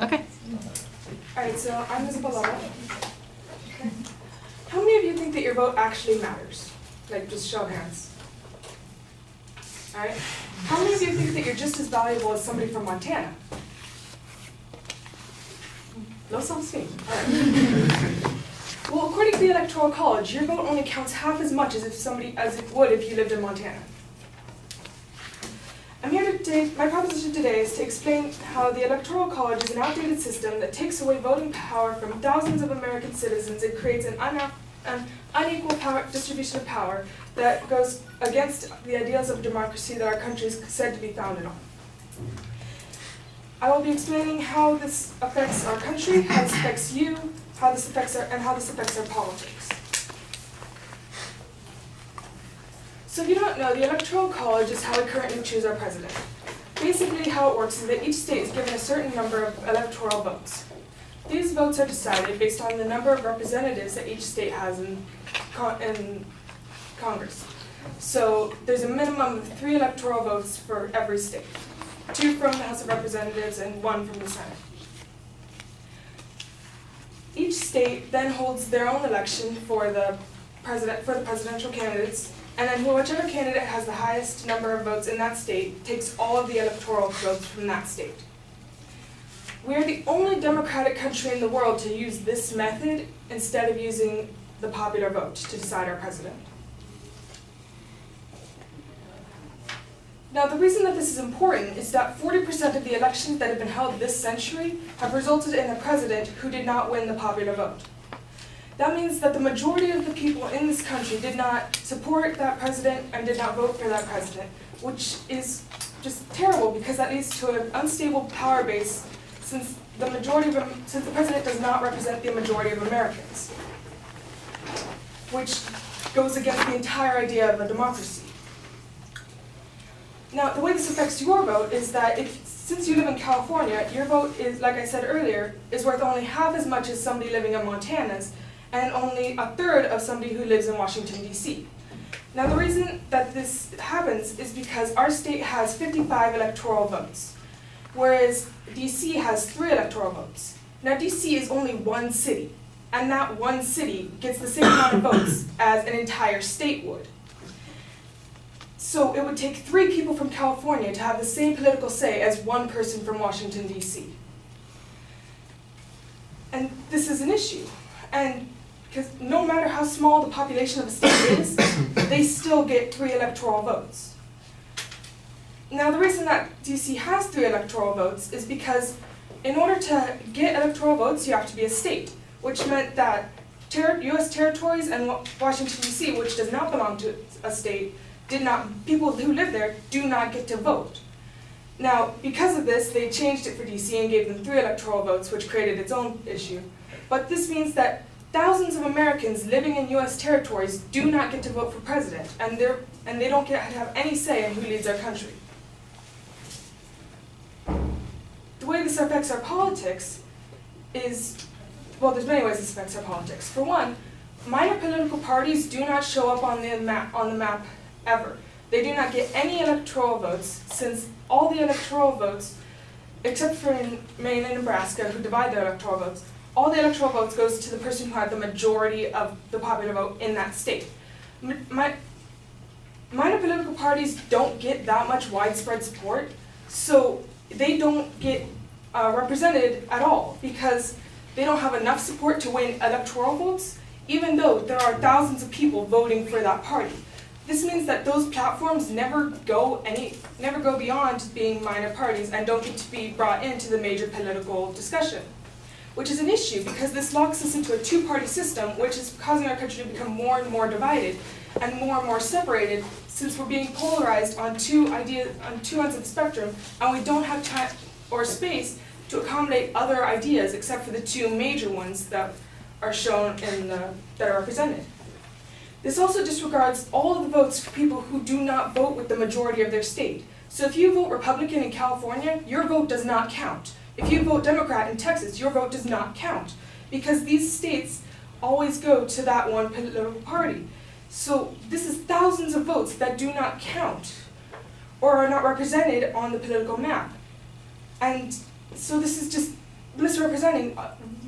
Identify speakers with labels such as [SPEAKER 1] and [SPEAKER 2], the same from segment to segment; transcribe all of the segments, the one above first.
[SPEAKER 1] Okay.
[SPEAKER 2] Alright, so I'm Isabelle COF. Okay. How many of you think that your vote actually matters? Like, just show of hands. Alright. How many of you think that you're just as valuable as somebody from Montana? Low self-esteem. Alright. Well, according to the Electoral College, your vote only counts half as much as it would if you lived in Montana. I'm here today, my proposition today is to explain how the Electoral College is an outdated system that takes away voting power from thousands of American citizens and creates an unequal distribution of power that goes against the ideals of democracy that our country is said to be founded on. I will be explaining how this affects our country, how this affects you, how this affects our politics. So if you don't know, the Electoral College is how we currently choose our president. Basically how it works is that each state is given a certain number of electoral votes. These votes are decided based on the number of representatives that each state has in Congress. So there's a minimum of 3 electoral votes for every state. 2 from the House of Representatives and 1 from the Senate. Each state then holds their own election for the presidential candidates, and then whichever candidate has the highest number of votes in that state takes all of the electoral votes from that state. We are the only democratic country in the world to use this method instead of using the popular vote to decide our president. Now, the reason that this is important is that 40% of the elections that have been held this century have resulted in a president who did not win the popular vote. That means that the majority of the people in this country did not support that president and did not vote for that president, which is just terrible because that leads to an unstable power base since the president does not represent the majority of Americans, which goes against the entire idea of a democracy. Now, the way this affects your vote is that since you live in California, your vote is, like I said earlier, is worth only half as much as somebody living in Montana's, and only a third of somebody who lives in Washington, D.C. Now, the reason that this happens is because our state has 55 electoral votes, whereas D.C. has 3 electoral votes. Now, D.C. is only one city, and that one city gets the same amount of votes as an entire state would. So it would take 3 people from California to have the same political say as 1 person from Washington, D.C. And this is an issue. And because no matter how small the population of a state is, they still get 3 electoral votes. Now, the reason that D.C. has 3 electoral votes is because in order to get electoral votes, you have to be a state, which meant that U.S. territories and Washington, D.C., which does not belong to a state, people who live there do not get to vote. Now, because of this, they changed it for D.C. and gave them 3 electoral votes, which created its own issue. But this means that thousands of Americans living in U.S. territories do not get to vote for president, and they don't get to have any say in who leads our country. The way this affects our politics is, well, there's many ways this affects our politics. For one, minor political parties do not show up on the map ever. They do not get any electoral votes, since all the electoral votes, except for in Maine and Nebraska, who divide their electoral votes, all the electoral votes goes to the person who had the majority of the popular vote in that state. Minor political parties don't get that much widespread support, so they don't get represented at all because they don't have enough support to win electoral votes, even though there are thousands of people voting for that party. This means that those platforms never go beyond being minor parties and don't get to be brought into the major political discussion, which is an issue because this locks us into a 2-party system, which is causing our country to become more and more divided and more separated, since we're being polarized on 2 ends of the spectrum, and we don't have time or space to accommodate other ideas except for the 2 major ones that are shown that are represented. This also disregards all of the votes for people who do not vote with the majority of their state. So if you vote Republican in California, your vote does not count. If you vote Democrat in Texas, your vote does not count, because these states always go to that one political party. So this is thousands of votes that do not count or are not represented on the political map. And so this is just misrepresenting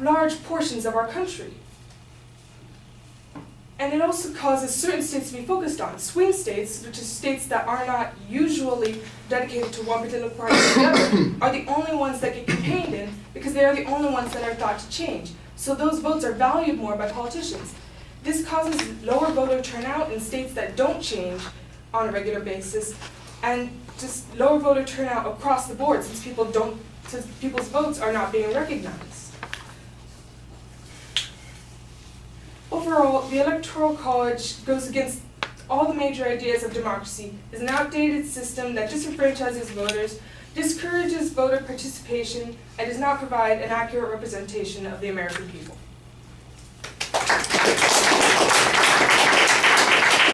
[SPEAKER 2] large portions of our country. And it also causes certain states to be focused on. Swing states, which is states that are not usually dedicated to one political party or the other, are the only ones that get campaigned in because they are the only ones that are thought to change. So those votes are valued more by politicians. This causes lower voter turnout in states that don't change on a regular basis, and just lower voter turnout across the board since people's votes are not being recognized. Overall, the Electoral College goes against all the major ideas of democracy, is an outdated system that disenfranchises voters, discourages voter participation, and does not provide an accurate representation of the American people.